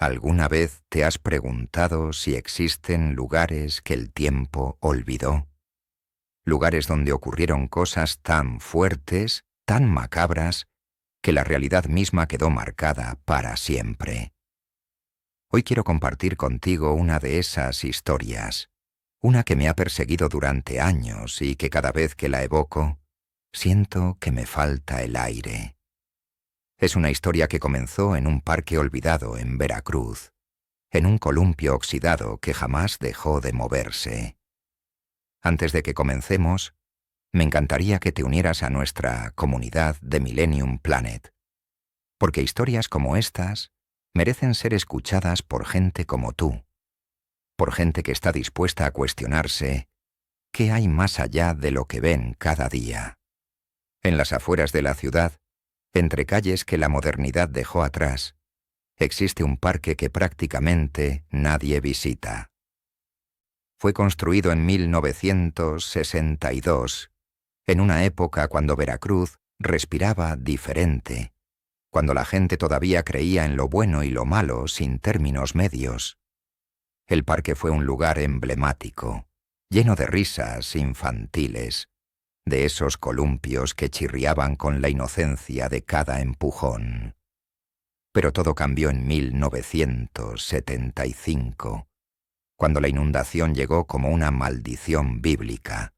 ¿Alguna vez te has preguntado si existen lugares que el tiempo olvidó? Lugares donde ocurrieron cosas tan fuertes, tan macabras, que la realidad misma quedó marcada para siempre. Hoy quiero compartir contigo una de esas historias, una que me ha perseguido durante años y que cada vez que la evoco, siento que me falta el aire. Es una historia que comenzó en un parque olvidado en Veracruz, en un columpio oxidado que jamás dejó de moverse. Antes de que comencemos, me encantaría que te unieras a nuestra comunidad de Millennium Planet, porque historias como estas merecen ser escuchadas por gente como tú, por gente que está dispuesta a cuestionarse qué hay más allá de lo que ven cada día. En las afueras de la ciudad, entre calles que la modernidad dejó atrás, existe un parque que prácticamente nadie visita. Fue construido en 1962, en una época cuando Veracruz respiraba diferente, cuando la gente todavía creía en lo bueno y lo malo sin términos medios. El parque fue un lugar emblemático, lleno de risas infantiles, de esos columpios que chirriaban con la inocencia de cada empujón. Pero todo cambió en 1975, cuando la inundación llegó como una maldición bíblica,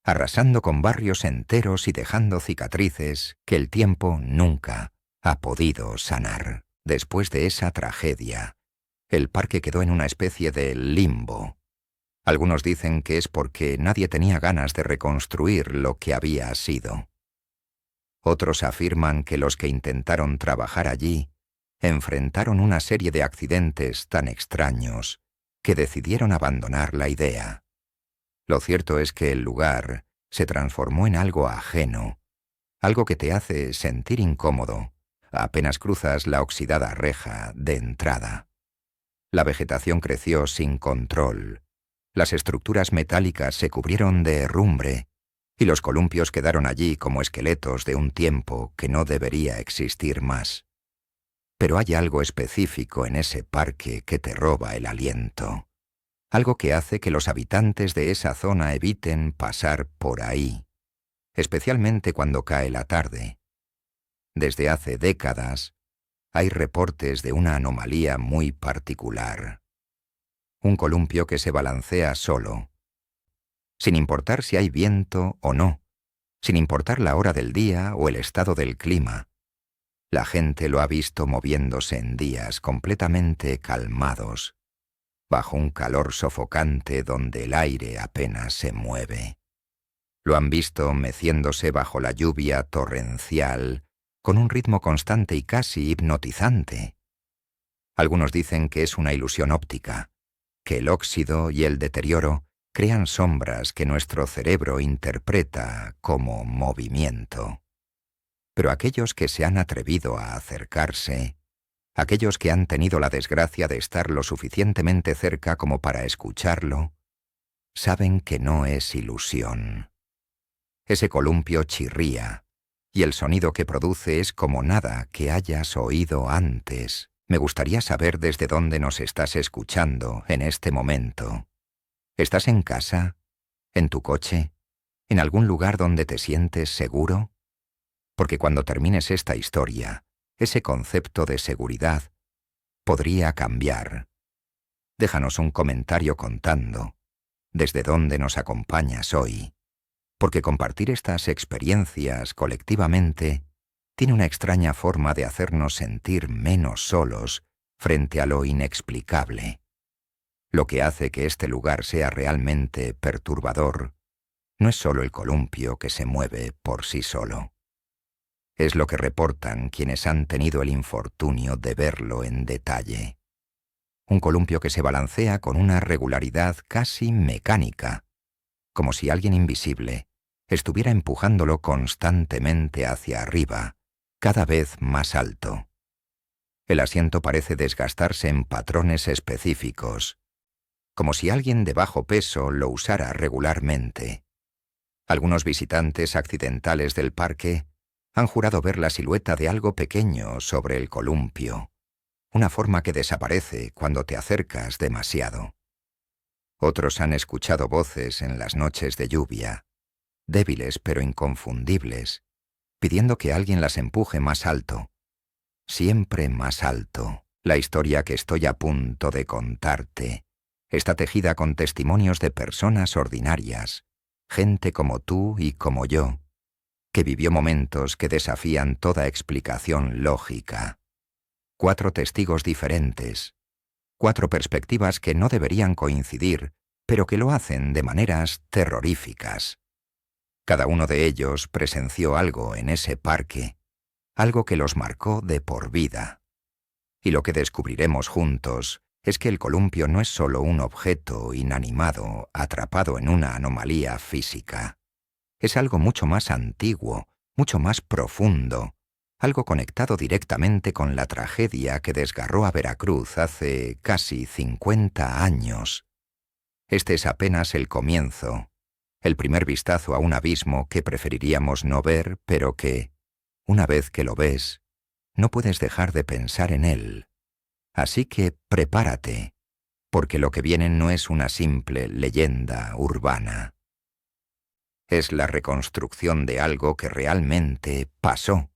arrasando con barrios enteros y dejando cicatrices que el tiempo nunca ha podido sanar. Después de esa tragedia, el parque quedó en una especie de limbo. Algunos dicen que es porque nadie tenía ganas de reconstruir lo que había sido. Otros afirman que los que intentaron trabajar allí enfrentaron una serie de accidentes tan extraños que decidieron abandonar la idea. Lo cierto es que el lugar se transformó en algo ajeno, algo que te hace sentir incómodo apenas cruzas la oxidada reja de entrada. La vegetación creció sin control. Las estructuras metálicas se cubrieron de herrumbre y los columpios quedaron allí como esqueletos de un tiempo que no debería existir más. Pero hay algo específico en ese parque que te roba el aliento, algo que hace que los habitantes de esa zona eviten pasar por ahí, especialmente cuando cae la tarde. Desde hace décadas hay reportes de una anomalía muy particular. Un columpio que se balancea solo, sin importar si hay viento o no, sin importar la hora del día o el estado del clima. La gente lo ha visto moviéndose en días completamente calmados, bajo un calor sofocante donde el aire apenas se mueve. Lo han visto meciéndose bajo la lluvia torrencial, con un ritmo constante y casi hipnotizante. Algunos dicen que es una ilusión óptica, que el óxido y el deterioro crean sombras que nuestro cerebro interpreta como movimiento. Pero aquellos que se han atrevido a acercarse, aquellos que han tenido la desgracia de estar lo suficientemente cerca como para escucharlo, saben que no es ilusión. Ese columpio chirría, y el sonido que produce es como nada que hayas oído antes. Me gustaría saber desde dónde nos estás escuchando en este momento. ¿Estás en casa? ¿En tu coche? ¿En algún lugar donde te sientes seguro? Porque cuando termines esta historia, ese concepto de seguridad podría cambiar. Déjanos un comentario contando desde dónde nos acompañas hoy, porque compartir estas experiencias colectivamente tiene una extraña forma de hacernos sentir menos solos frente a lo inexplicable. Lo que hace que este lugar sea realmente perturbador no es solo el columpio que se mueve por sí solo. Es lo que reportan quienes han tenido el infortunio de verlo en detalle. Un columpio que se balancea con una regularidad casi mecánica, como si alguien invisible estuviera empujándolo constantemente hacia arriba, cada vez más alto. El asiento parece desgastarse en patrones específicos, como si alguien de bajo peso lo usara regularmente. Algunos visitantes accidentales del parque han jurado ver la silueta de algo pequeño sobre el columpio, una forma que desaparece cuando te acercas demasiado. Otros han escuchado voces en las noches de lluvia, débiles pero inconfundibles, pidiendo que alguien las empuje más alto, siempre más alto. La historia que estoy a punto de contarte está tejida con testimonios de personas ordinarias, gente como tú y como yo, que vivió momentos que desafían toda explicación lógica. 4 testigos diferentes, 4 perspectivas que no deberían coincidir, pero que lo hacen de maneras terroríficas. Cada uno de ellos presenció algo en ese parque, algo que los marcó de por vida. Y lo que descubriremos juntos es que el columpio no es solo un objeto inanimado atrapado en una anomalía física. Es algo mucho más antiguo, mucho más profundo, algo conectado directamente con la tragedia que desgarró a Veracruz hace casi 50 años. Este es apenas el comienzo, el primer vistazo a un abismo que preferiríamos no ver, pero que, una vez que lo ves, no puedes dejar de pensar en él. Así que prepárate, porque lo que viene no es una simple leyenda urbana. Es la reconstrucción de algo que realmente pasó,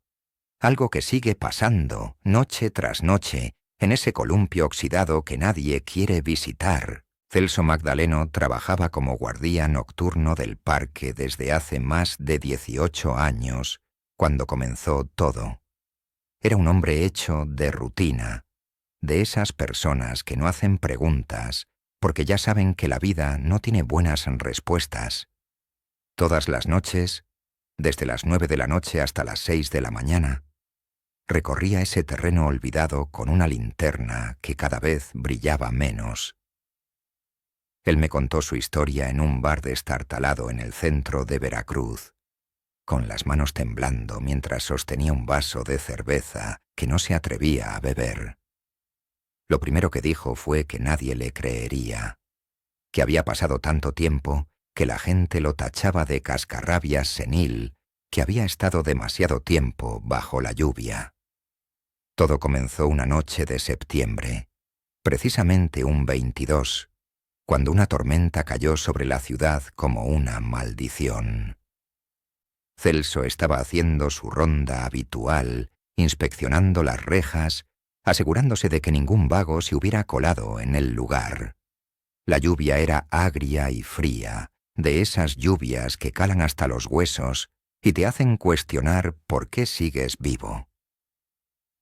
algo que sigue pasando, noche tras noche, en ese columpio oxidado que nadie quiere visitar. Celso Magdaleno trabajaba como guardia nocturno del parque desde hace más de 18 años, cuando comenzó todo. Era un hombre hecho de rutina, de esas personas que no hacen preguntas, porque ya saben que la vida no tiene buenas respuestas. Todas las noches, desde las 9 de la noche hasta las 6 de la mañana, recorría ese terreno olvidado con una linterna que cada vez brillaba menos. Él me contó su historia en un bar destartalado en el centro de Veracruz, con las manos temblando mientras sostenía un vaso de cerveza que no se atrevía a beber. Lo primero que dijo fue que nadie le creería, que había pasado tanto tiempo que la gente lo tachaba de cascarrabias senil, que había estado demasiado tiempo bajo la lluvia. Todo comenzó una noche de septiembre, precisamente un 22, cuando una tormenta cayó sobre la ciudad como una maldición. Celso estaba haciendo su ronda habitual, inspeccionando las rejas, asegurándose de que ningún vago se hubiera colado en el lugar. La lluvia era agria y fría, de esas lluvias que calan hasta los huesos y te hacen cuestionar por qué sigues vivo.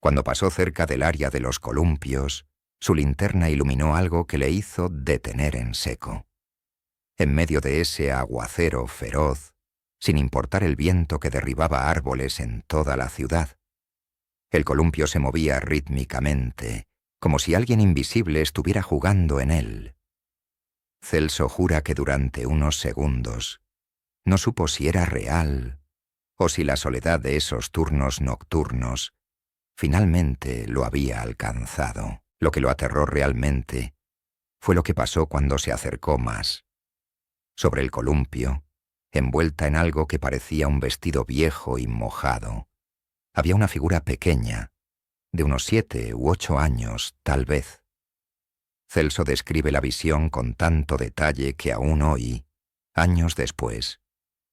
Cuando pasó cerca del área de los columpios, su linterna iluminó algo que le hizo detener en seco. En medio de ese aguacero feroz, sin importar el viento que derribaba árboles en toda la ciudad, el columpio se movía rítmicamente, como si alguien invisible estuviera jugando en él. Celso jura que durante unos segundos no supo si era real o si la soledad de esos turnos nocturnos finalmente lo había alcanzado. Lo que lo aterró realmente fue lo que pasó cuando se acercó más. Sobre el columpio, envuelta en algo que parecía un vestido viejo y mojado, había una figura pequeña, de unos 7 u 8 años, tal vez. Celso describe la visión con tanto detalle que aún hoy, años después,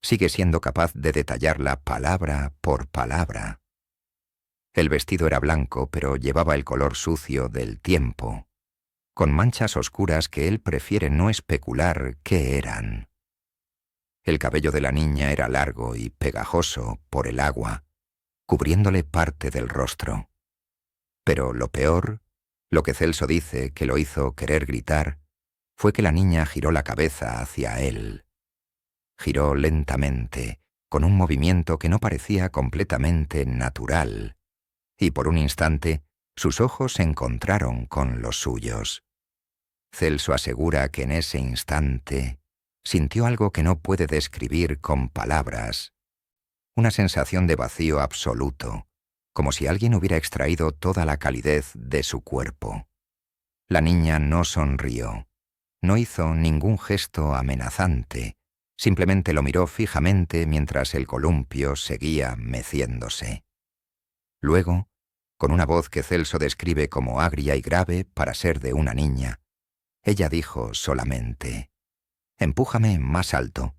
sigue siendo capaz de detallarla palabra por palabra. El vestido era blanco, pero llevaba el color sucio del tiempo, con manchas oscuras que él prefiere no especular qué eran. El cabello de la niña era largo y pegajoso por el agua, cubriéndole parte del rostro. Pero lo peor, lo que Celso dice que lo hizo querer gritar, fue que la niña giró la cabeza hacia él. Giró lentamente, con un movimiento que no parecía completamente natural, y por un instante sus ojos se encontraron con los suyos. Celso asegura que en ese instante sintió algo que no puede describir con palabras, una sensación de vacío absoluto, como si alguien hubiera extraído toda la calidez de su cuerpo. La niña no sonrió, no hizo ningún gesto amenazante, simplemente lo miró fijamente mientras el columpio seguía meciéndose. Luego, Con una voz que Celso describe como agria y grave para ser de una niña, ella dijo solamente: «Empújame más alto».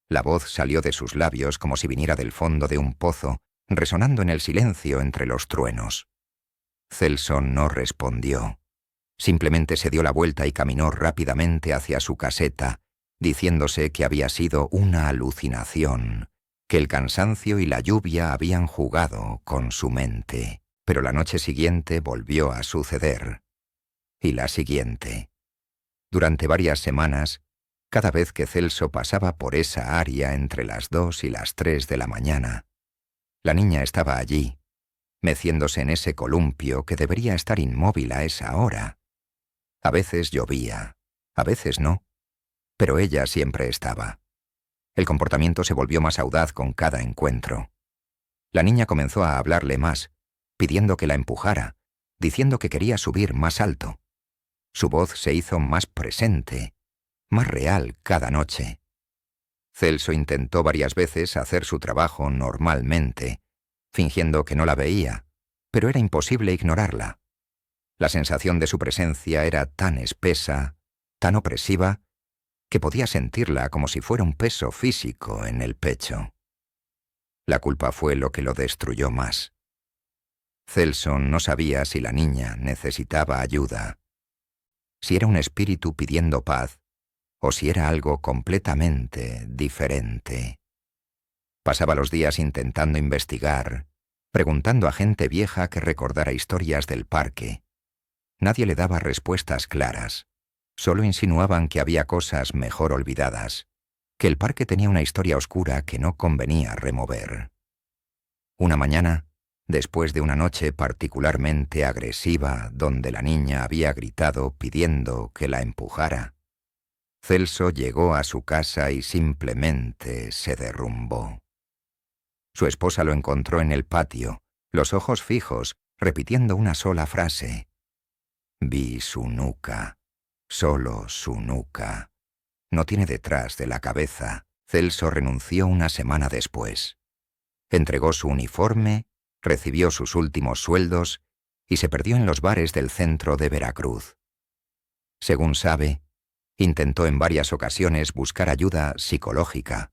La voz salió de sus labios como si viniera del fondo de un pozo, resonando en el silencio entre los truenos. Celso no respondió. Simplemente se dio la vuelta y caminó rápidamente hacia su caseta, diciéndose que había sido una alucinación, que el cansancio y la lluvia habían jugado con su mente. Pero la noche siguiente volvió a suceder. Y la siguiente. Durante varias semanas, cada vez que Celso pasaba por esa área entre las 2 y las 3 de la mañana, la niña estaba allí, meciéndose en ese columpio que debería estar inmóvil a esa hora. A veces llovía, a veces no, pero ella siempre estaba. El comportamiento se volvió más audaz con cada encuentro. La niña comenzó a hablarle más, pidiendo que la empujara, diciendo que quería subir más alto. Su voz se hizo más presente, más real cada noche. Celso intentó varias veces hacer su trabajo normalmente, fingiendo que no la veía, pero era imposible ignorarla. La sensación de su presencia era tan espesa, tan opresiva, que podía sentirla como si fuera un peso físico en el pecho. La culpa fue lo que lo destruyó más. Celso no sabía si la niña necesitaba ayuda, si era un espíritu pidiendo paz, o si era algo completamente diferente. Pasaba los días intentando investigar, preguntando a gente vieja que recordara historias del parque. Nadie le daba respuestas claras. Solo insinuaban que había cosas mejor olvidadas, que el parque tenía una historia oscura que no convenía remover. Una mañana, después de una noche particularmente agresiva donde la niña había gritado pidiendo que la empujara, Celso llegó a su casa y simplemente se derrumbó. Su esposa lo encontró en el patio, los ojos fijos, repitiendo una sola frase: «Vi su nuca, solo su nuca. No tiene detrás de la cabeza». Celso renunció una semana después. Entregó su uniforme, recibió sus últimos sueldos y se perdió en los bares del centro de Veracruz. Según sabe, intentó en varias ocasiones buscar ayuda psicológica,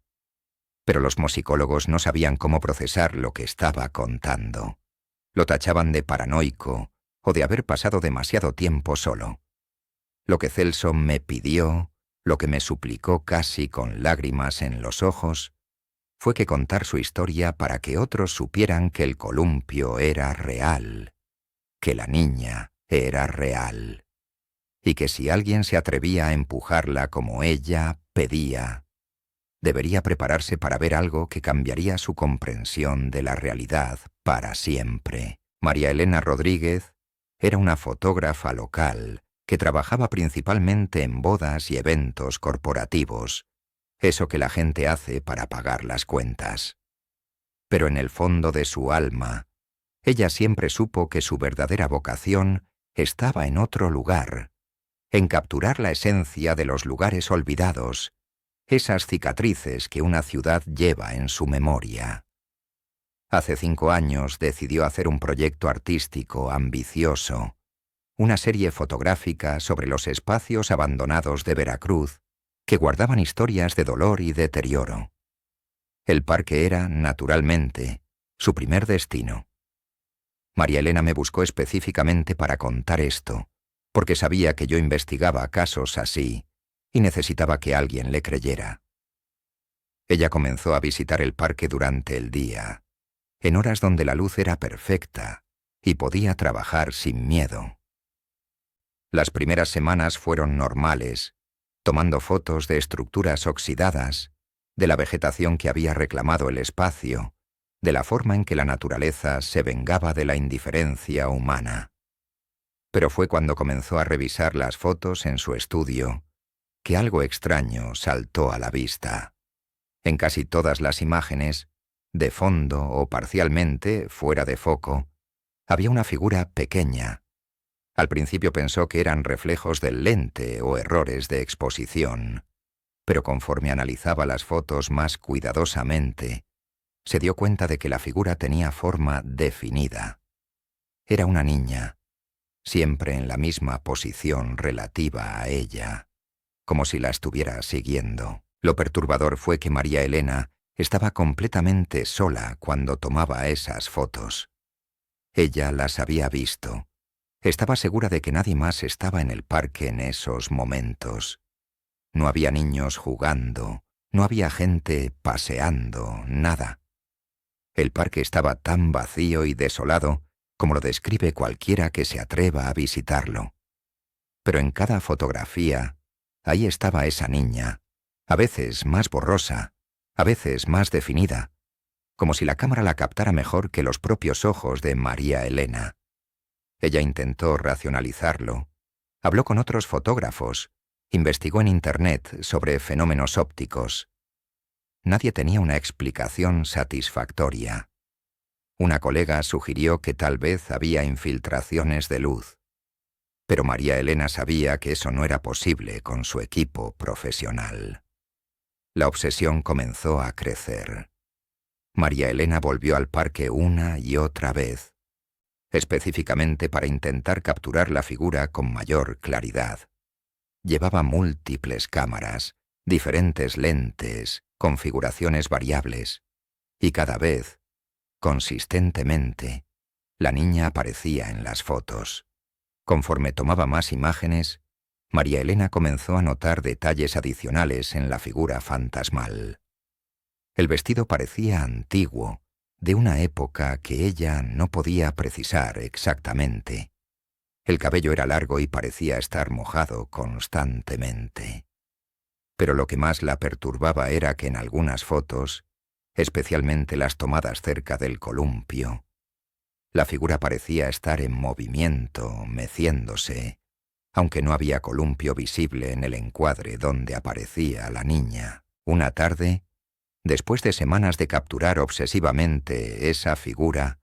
pero los musicólogos no sabían cómo procesar lo que estaba contando. Lo tachaban de paranoico o de haber pasado demasiado tiempo solo. Lo que Celso me pidió, lo que me suplicó casi con lágrimas en los ojos, fue que contar su historia para que otros supieran que el columpio era real, que la niña era real, y que si alguien se atrevía a empujarla como ella pedía, debería prepararse para ver algo que cambiaría su comprensión de la realidad para siempre. María Elena Rodríguez era una fotógrafa local que trabajaba principalmente en bodas y eventos corporativos, eso que la gente hace para pagar las cuentas. Pero en el fondo de su alma, ella siempre supo que su verdadera vocación estaba en otro lugar, en capturar la esencia de los lugares olvidados, esas cicatrices que una ciudad lleva en su memoria. Hace 5 años decidió hacer un proyecto artístico ambicioso, una serie fotográfica sobre los espacios abandonados de Veracruz que guardaban historias de dolor y deterioro. El parque era, naturalmente, su primer destino. María Elena me buscó específicamente para contar esto, porque sabía que yo investigaba casos así y necesitaba que alguien le creyera. Ella comenzó a visitar el parque durante el día, en horas donde la luz era perfecta y podía trabajar sin miedo. Las primeras semanas fueron normales, tomando fotos de estructuras oxidadas, de la vegetación que había reclamado el espacio, de la forma en que la naturaleza se vengaba de la indiferencia humana. Pero fue cuando comenzó a revisar las fotos en su estudio que algo extraño saltó a la vista. En casi todas las imágenes, de fondo o parcialmente fuera de foco, había una figura pequeña. Al principio pensó que eran reflejos del lente o errores de exposición, pero conforme analizaba las fotos más cuidadosamente, se dio cuenta de que la figura tenía forma definida. Era una niña, siempre en la misma posición relativa a ella, como si la estuviera siguiendo. Lo perturbador fue que María Elena estaba completamente sola cuando tomaba esas fotos. Ella las había visto. Estaba segura de que nadie más estaba en el parque en esos momentos. No había niños jugando, no había gente paseando, nada. El parque estaba tan vacío y desolado como lo describe cualquiera que se atreva a visitarlo. Pero en cada fotografía, ahí estaba esa niña, a veces más borrosa, a veces más definida, como si la cámara la captara mejor que los propios ojos de María Elena. Ella intentó racionalizarlo, habló con otros fotógrafos, investigó en Internet sobre fenómenos ópticos. Nadie tenía una explicación satisfactoria. Una colega sugirió que tal vez había infiltraciones de luz, pero María Elena sabía que eso no era posible con su equipo profesional. La obsesión comenzó a crecer. María Elena volvió al parque una y otra vez, específicamente para intentar capturar la figura con mayor claridad. Llevaba múltiples cámaras, diferentes lentes, configuraciones variables, y cada vez, consistentemente, la niña aparecía en las fotos. Conforme tomaba más imágenes, María Elena comenzó a notar detalles adicionales en la figura fantasmal. El vestido parecía antiguo, de una época que ella no podía precisar exactamente. El cabello era largo y parecía estar mojado constantemente. Pero lo que más la perturbaba era que en algunas fotos, especialmente las tomadas cerca del columpio, la figura parecía estar en movimiento, meciéndose, aunque no había columpio visible en el encuadre donde aparecía la niña. Una tarde, después de semanas de capturar obsesivamente esa figura,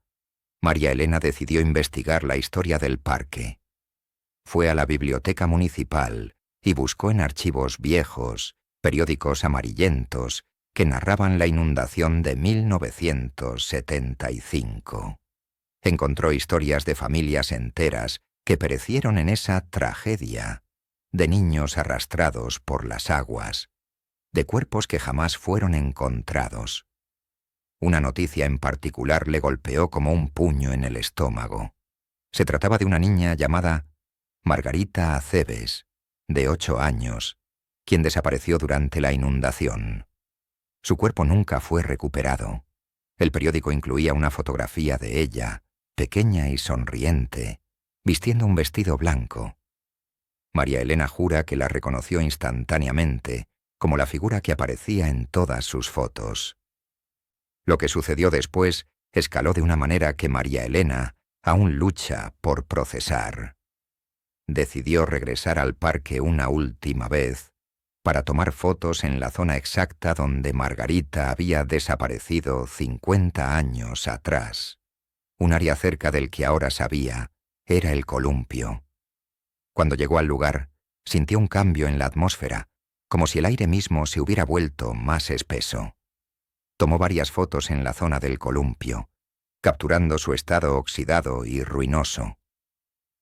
María Elena decidió investigar la historia del parque. Fue a la biblioteca municipal y buscó en archivos viejos, periódicos amarillentos, que narraban la inundación de 1975. Encontró historias de familias enteras que perecieron en esa tragedia, de niños arrastrados por las aguas, de cuerpos que jamás fueron encontrados. Una noticia en particular le golpeó como un puño en el estómago. Se trataba de una niña llamada Margarita Aceves, de 8 años, quien desapareció durante la inundación. Su cuerpo nunca fue recuperado. El periódico incluía una fotografía de ella, pequeña y sonriente, vistiendo un vestido blanco. María Elena jura que la reconoció instantáneamente, como la figura que aparecía en todas sus fotos. Lo que sucedió después escaló de una manera que María Elena aún lucha por procesar. Decidió regresar al parque una última vez para tomar fotos en la zona exacta donde Margarita había desaparecido 50 años atrás. Un área cerca del que ahora sabía era el columpio. Cuando llegó al lugar, sintió un cambio en la atmósfera, como si el aire mismo se hubiera vuelto más espeso. Tomó varias fotos en la zona del columpio, capturando su estado oxidado y ruinoso.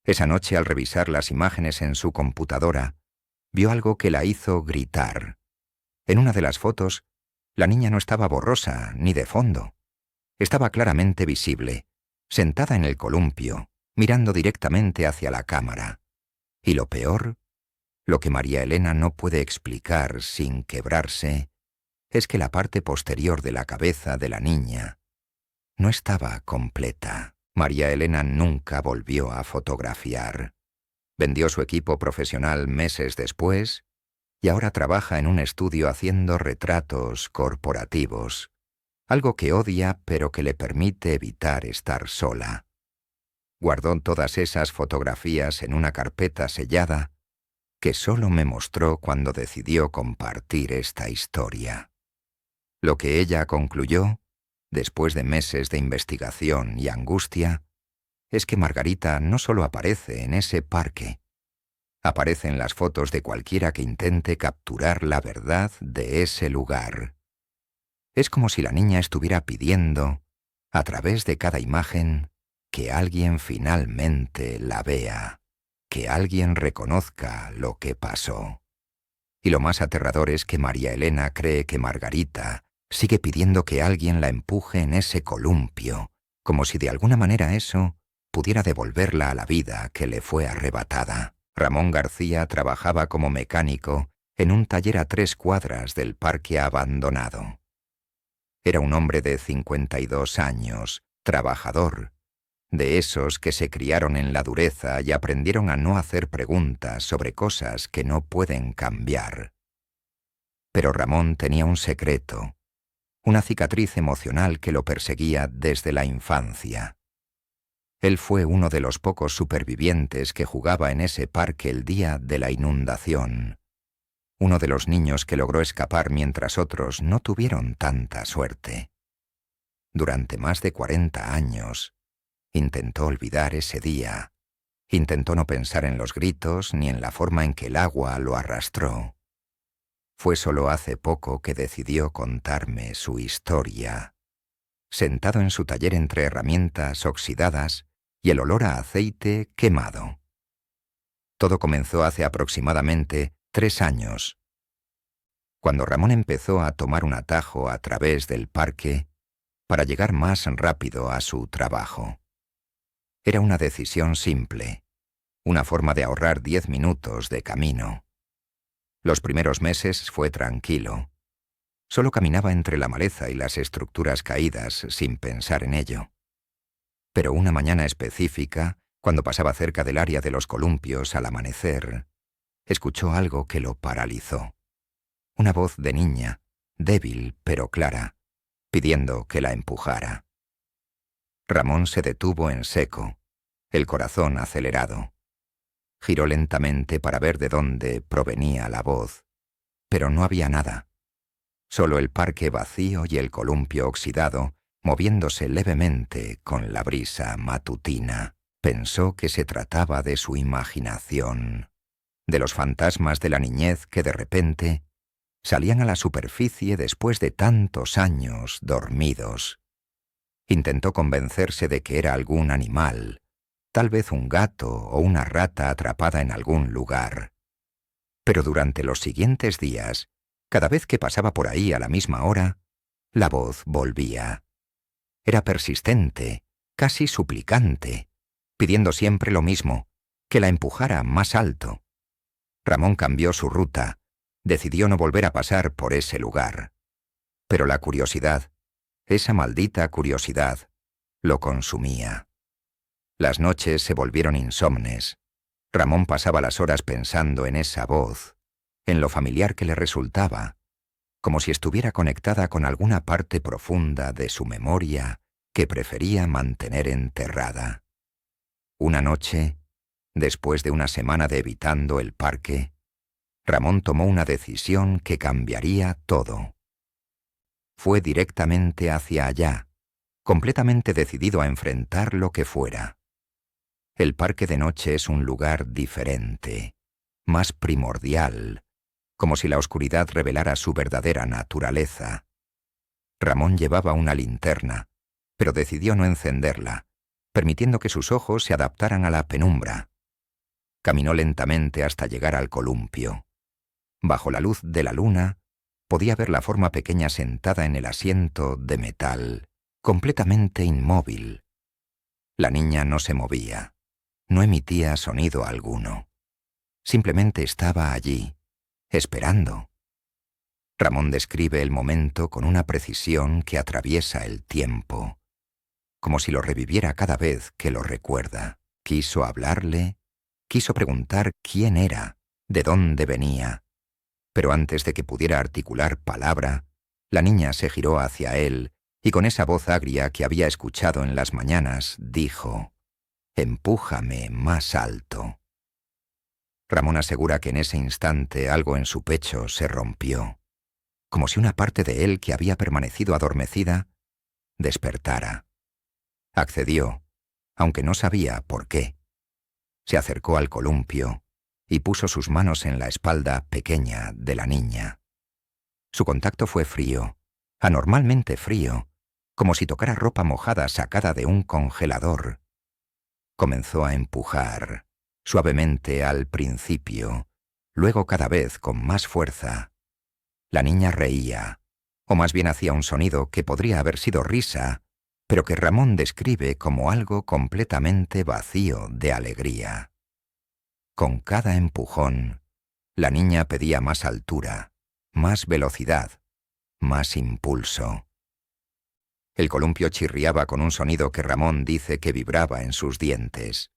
Esa noche, al revisar las imágenes en su computadora, vio algo que la hizo gritar. En una de las fotos, la niña no estaba borrosa ni de fondo. Estaba claramente visible, sentada en el columpio, mirando directamente hacia la cámara. Y lo peor, lo que María Elena no puede explicar sin quebrarse, es que la parte posterior de la cabeza de la niña no estaba completa. María Elena nunca volvió a fotografiar. Vendió su equipo profesional meses después y ahora trabaja en un estudio haciendo retratos corporativos, algo que odia pero que le permite evitar estar sola. Guardó todas esas fotografías en una carpeta sellada que solo me mostró cuando decidió compartir esta historia. Lo que ella concluyó, después de meses de investigación y angustia, es que Margarita no solo aparece en ese parque, aparece en las fotos de cualquiera que intente capturar la verdad de ese lugar. Es como si la niña estuviera pidiendo, a través de cada imagen, que alguien finalmente la vea, que alguien reconozca lo que pasó. Y lo más aterrador es que María Elena cree que Margarita sigue pidiendo que alguien la empuje en ese columpio, como si de alguna manera eso pudiera devolverla a la vida que le fue arrebatada. Ramón García trabajaba como mecánico en un taller a 3 cuadras del parque abandonado. Era un hombre de 52 años, trabajador, de esos que se criaron en la dureza y aprendieron a no hacer preguntas sobre cosas que no pueden cambiar. Pero Ramón tenía un secreto, una cicatriz emocional que lo perseguía desde la infancia. Él fue uno de los pocos supervivientes que jugaba en ese parque el día de la inundación. Uno de los niños que logró escapar mientras otros no tuvieron tanta suerte. Durante más de 40 años, intentó olvidar ese día. Intentó no pensar en los gritos ni en la forma en que el agua lo arrastró. Fue solo hace poco que decidió contarme su historia. Sentado en su taller entre herramientas oxidadas y el olor a aceite quemado. Todo comenzó hace aproximadamente 3 años. Cuando Ramón empezó a tomar un atajo a través del parque para llegar más rápido a su trabajo. Era una decisión simple, una forma de ahorrar 10 minutos de camino. Los primeros meses fue tranquilo. Solo caminaba entre la maleza y las estructuras caídas sin pensar en ello. Pero una mañana específica, cuando pasaba cerca del área de los columpios al amanecer, escuchó algo que lo paralizó. Una voz de niña, débil pero clara, pidiendo que la empujara. Ramón se detuvo en seco, el corazón acelerado. Giró lentamente para ver de dónde provenía la voz, pero no había nada. Solo el parque vacío y el columpio oxidado, moviéndose levemente con la brisa matutina. Pensó que se trataba de su imaginación, de los fantasmas de la niñez que de repente salían a la superficie después de tantos años dormidos. Intentó convencerse de que era algún animal, tal vez un gato o una rata atrapada en algún lugar. Pero durante los siguientes días, cada vez que pasaba por ahí a la misma hora, la voz volvía. Era persistente, casi suplicante, pidiendo siempre lo mismo, que la empujara más alto. Ramón cambió su ruta, decidió no volver a pasar por ese lugar. Pero la curiosidad, esa maldita curiosidad, lo consumía. Las noches se volvieron insomnes. Ramón pasaba las horas pensando en esa voz, en lo familiar que le resultaba, como si estuviera conectada con alguna parte profunda de su memoria que prefería mantener enterrada. Una noche, después de una semana de evitando el parque, Ramón tomó una decisión que cambiaría todo. Fue directamente hacia allá, completamente decidido a enfrentar lo que fuera. El parque de noche es un lugar diferente, más primordial, como si la oscuridad revelara su verdadera naturaleza. Ramón llevaba una linterna, pero decidió no encenderla, permitiendo que sus ojos se adaptaran a la penumbra. Caminó lentamente hasta llegar al columpio. Bajo la luz de la luna, podía ver la forma pequeña sentada en el asiento de metal, completamente inmóvil. La niña no se movía, no emitía sonido alguno. Simplemente estaba allí, esperando. Ramón describe el momento con una precisión que atraviesa el tiempo, como si lo reviviera cada vez que lo recuerda. Quiso hablarle, quiso preguntar quién era, de dónde venía, pero antes de que pudiera articular palabra, la niña se giró hacia él y con esa voz agria que había escuchado en las mañanas, dijo: «Empújame más alto». Ramón asegura que en ese instante algo en su pecho se rompió, como si una parte de él que había permanecido adormecida despertara. Accedió, aunque no sabía por qué. Se acercó al columpio y puso sus manos en la espalda pequeña de la niña. Su contacto fue frío, anormalmente frío, como si tocara ropa mojada sacada de un congelador. Comenzó a empujar, suavemente al principio, luego cada vez con más fuerza. La niña reía, o más bien hacía un sonido que podría haber sido risa, pero que Ramón describe como algo completamente vacío de alegría. Con cada empujón, la niña pedía más altura, más velocidad, más impulso. El columpio chirriaba con un sonido que Ramón dice que vibraba en sus dientes.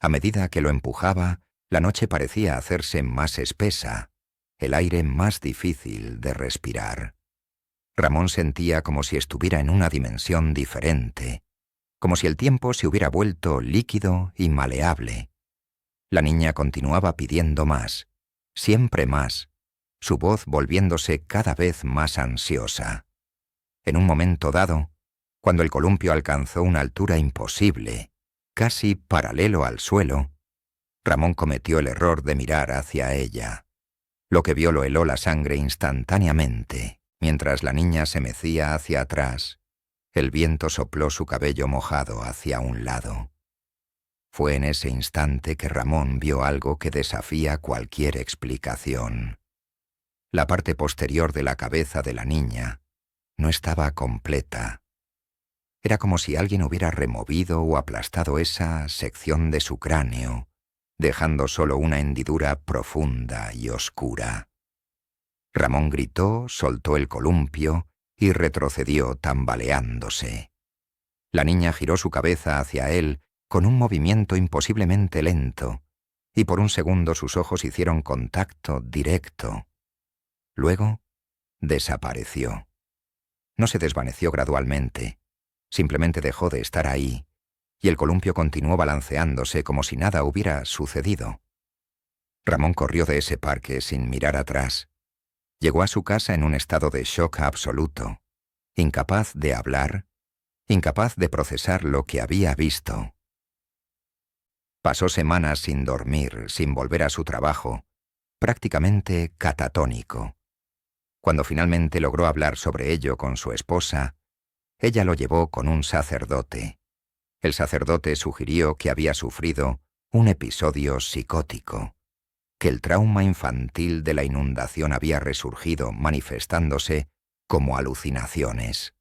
A medida que lo empujaba, la noche parecía hacerse más espesa, el aire más difícil de respirar. Ramón sentía como si estuviera en una dimensión diferente, como si el tiempo se hubiera vuelto líquido y maleable. La niña continuaba pidiendo más, siempre más, su voz volviéndose cada vez más ansiosa. En un momento dado, cuando el columpio alcanzó una altura imposible, casi paralelo al suelo, Ramón cometió el error de mirar hacia ella. Lo que vio lo heló la sangre instantáneamente. Mientras la niña se mecía hacia atrás, el viento sopló su cabello mojado hacia un lado. Fue en ese instante que Ramón vio algo que desafía cualquier explicación. La parte posterior de la cabeza de la niña no estaba completa. Era como si alguien hubiera removido o aplastado esa sección de su cráneo, dejando solo una hendidura profunda y oscura. Ramón gritó, soltó el columpio y retrocedió tambaleándose. La niña giró su cabeza hacia él con un movimiento imposiblemente lento, y por un segundo sus ojos hicieron contacto directo. Luego, desapareció. No se desvaneció gradualmente, simplemente dejó de estar ahí, y el columpio continuó balanceándose como si nada hubiera sucedido. Ramón corrió de ese parque sin mirar atrás. Llegó a su casa en un estado de shock absoluto, incapaz de hablar, incapaz de procesar lo que había visto. Pasó semanas sin dormir, sin volver a su trabajo, prácticamente catatónico. Cuando finalmente logró hablar sobre ello con su esposa, ella lo llevó con un sacerdote. El sacerdote sugirió que había sufrido un episodio psicótico, que el trauma infantil de la inundación había resurgido manifestándose como alucinaciones.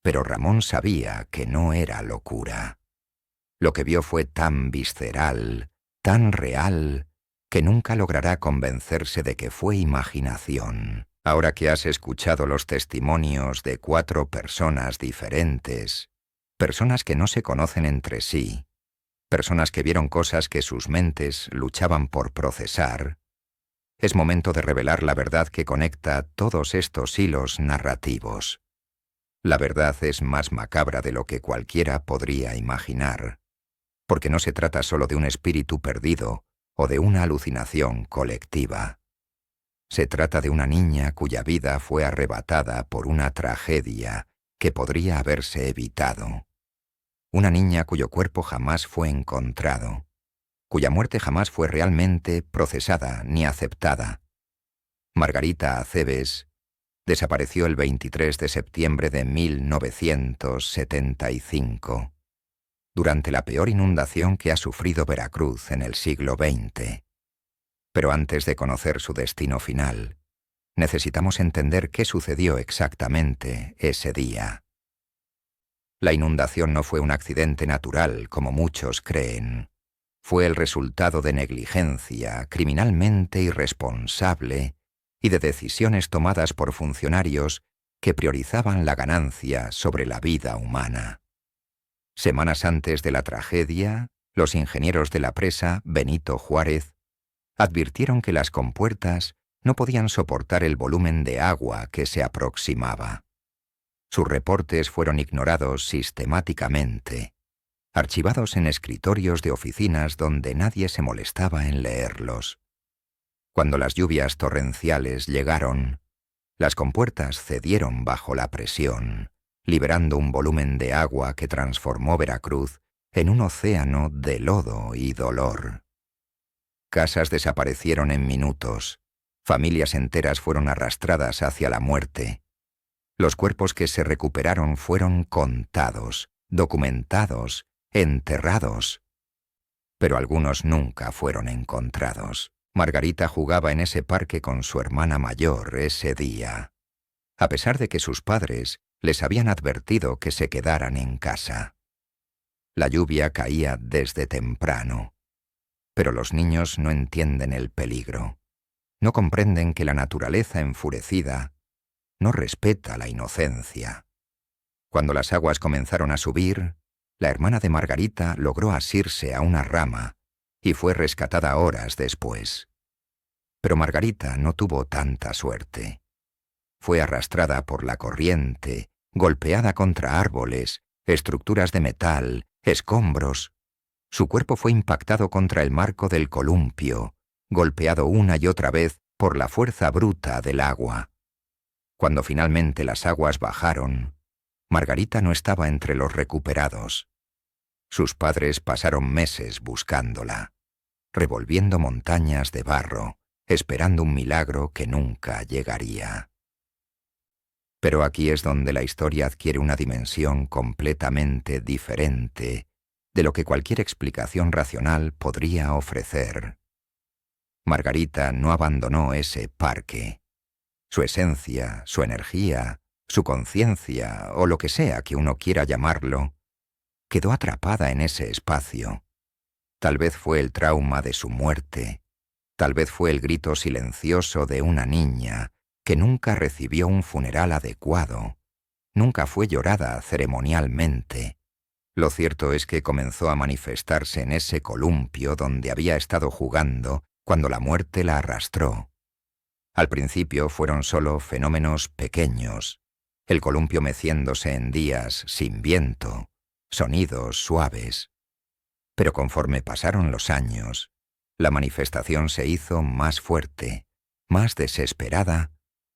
Pero Ramón sabía que no era locura. Lo que vio fue tan visceral, tan real, que nunca logrará convencerse de que fue imaginación. Ahora que has escuchado los testimonios de 4 personas diferentes, personas que no se conocen entre sí, personas que vieron cosas que sus mentes luchaban por procesar, es momento de revelar la verdad que conecta todos estos hilos narrativos. La verdad es más macabra de lo que cualquiera podría imaginar, porque no se trata solo de un espíritu perdido o de una alucinación colectiva. Se trata de una niña cuya vida fue arrebatada por una tragedia que podría haberse evitado. Una niña cuyo cuerpo jamás fue encontrado, cuya muerte jamás fue realmente procesada ni aceptada. Margarita Acebes desapareció el 23 de septiembre de 1975, durante la peor inundación que ha sufrido Veracruz en el siglo XX. Pero antes de conocer su destino final, necesitamos entender qué sucedió exactamente ese día. La inundación no fue un accidente natural, como muchos creen. Fue el resultado de negligencia criminalmente irresponsable y de decisiones tomadas por funcionarios que priorizaban la ganancia sobre la vida humana. Semanas antes de la tragedia, los ingenieros de la presa, Benito Juárez, advirtieron que las compuertas no podían soportar el volumen de agua que se aproximaba. Sus reportes fueron ignorados sistemáticamente, archivados en escritorios de oficinas donde nadie se molestaba en leerlos. Cuando las lluvias torrenciales llegaron, las compuertas cedieron bajo la presión, liberando un volumen de agua que transformó Veracruz en un océano de lodo y dolor. Casas desaparecieron en minutos, familias enteras fueron arrastradas hacia la muerte. Los cuerpos que se recuperaron fueron contados, documentados, enterrados, pero algunos nunca fueron encontrados. Margarita jugaba en ese parque con su hermana mayor ese día, a pesar de que sus padres les habían advertido que se quedaran en casa. La lluvia caía desde temprano, pero los niños no entienden el peligro. No comprenden que la naturaleza enfurecida no respeta la inocencia. Cuando las aguas comenzaron a subir, la hermana de Margarita logró asirse a una rama y fue rescatada horas después. Pero Margarita no tuvo tanta suerte. Fue arrastrada por la corriente, golpeada contra árboles, estructuras de metal, escombros. Su cuerpo fue impactado contra el marco del columpio, golpeado una y otra vez por la fuerza bruta del agua. Cuando finalmente las aguas bajaron, Margarita no estaba entre los recuperados. Sus padres pasaron meses buscándola, revolviendo montañas de barro, esperando un milagro que nunca llegaría. Pero aquí es donde la historia adquiere una dimensión completamente diferente de lo que cualquier explicación racional podría ofrecer. Margarita no abandonó ese parque. Su esencia, su energía, su conciencia, o lo que sea que uno quiera llamarlo, quedó atrapada en ese espacio. Tal vez fue el trauma de su muerte, tal vez fue el grito silencioso de una niña que nunca recibió un funeral adecuado, nunca fue llorada ceremonialmente. Lo cierto es que comenzó a manifestarse en ese columpio donde había estado jugando cuando la muerte la arrastró. Al principio fueron solo fenómenos pequeños, el columpio meciéndose en días sin viento, sonidos suaves. Pero conforme pasaron los años, la manifestación se hizo más fuerte, más desesperada,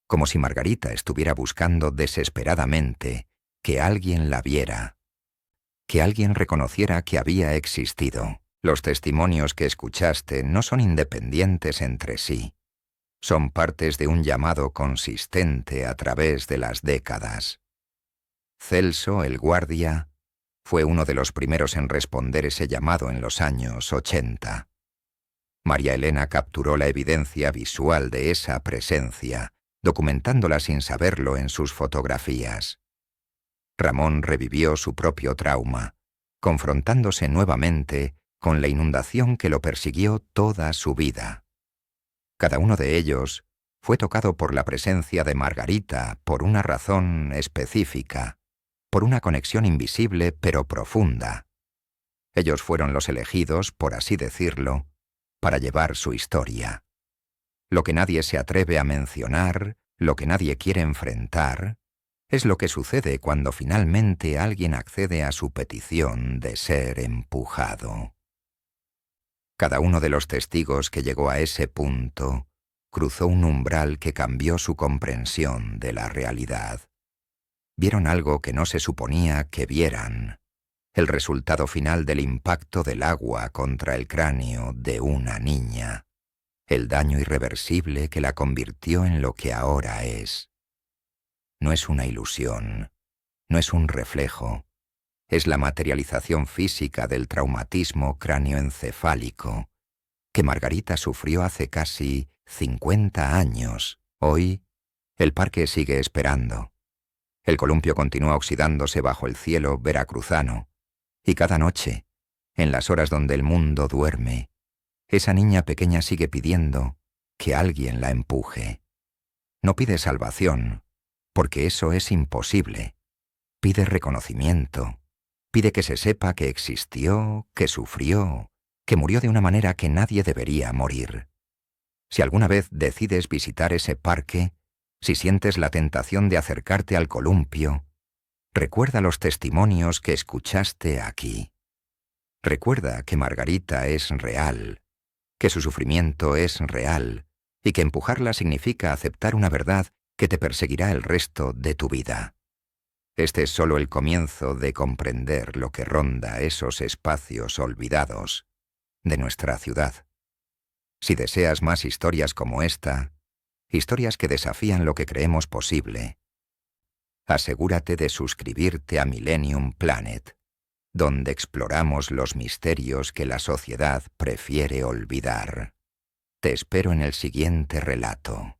como si Margarita estuviera buscando desesperadamente que alguien la viera, que alguien reconociera que había existido. Los testimonios que escuchaste no son independientes entre sí. Son partes de un llamado consistente a través de las décadas. Celso, el guardia, fue uno de los primeros en responder ese llamado en los años 80. María Elena capturó la evidencia visual de esa presencia, documentándola sin saberlo en sus fotografías. Ramón revivió su propio trauma, confrontándose nuevamente con la inundación que lo persiguió toda su vida. Cada uno de ellos fue tocado por la presencia de Margarita por una razón específica, por una conexión invisible pero profunda. Ellos fueron los elegidos, por así decirlo, para llevar su historia. Lo que nadie se atreve a mencionar, lo que nadie quiere enfrentar, es lo que sucede cuando finalmente alguien accede a su petición de ser empujado. Cada uno de los testigos que llegó a ese punto cruzó un umbral que cambió su comprensión de la realidad. Vieron algo que no se suponía que vieran, el resultado final del impacto del agua contra el cráneo de una niña, el daño irreversible que la convirtió en lo que ahora es. No es una ilusión, no es un reflejo, es la materialización física del traumatismo cráneoencefálico que Margarita sufrió hace casi 50 años. Hoy, el parque sigue esperando. El columpio continúa oxidándose bajo el cielo veracruzano, y cada noche, en las horas donde el mundo duerme, esa niña pequeña sigue pidiendo que alguien la empuje. No pide salvación, porque eso es imposible. Pide reconocimiento, pide que se sepa que existió, que sufrió, que murió de una manera que nadie debería morir. Si alguna vez decides visitar ese parque, si sientes la tentación de acercarte al columpio, recuerda los testimonios que escuchaste aquí. Recuerda que Margarita es real, que su sufrimiento es real y que empujarla significa aceptar una verdad que te perseguirá el resto de tu vida. Este es solo el comienzo de comprender lo que ronda esos espacios olvidados de nuestra ciudad. Si deseas más historias como esta, historias que desafían lo que creemos posible, asegúrate de suscribirte a Millennium Planet, donde exploramos los misterios que la sociedad prefiere olvidar. Te espero en el siguiente relato.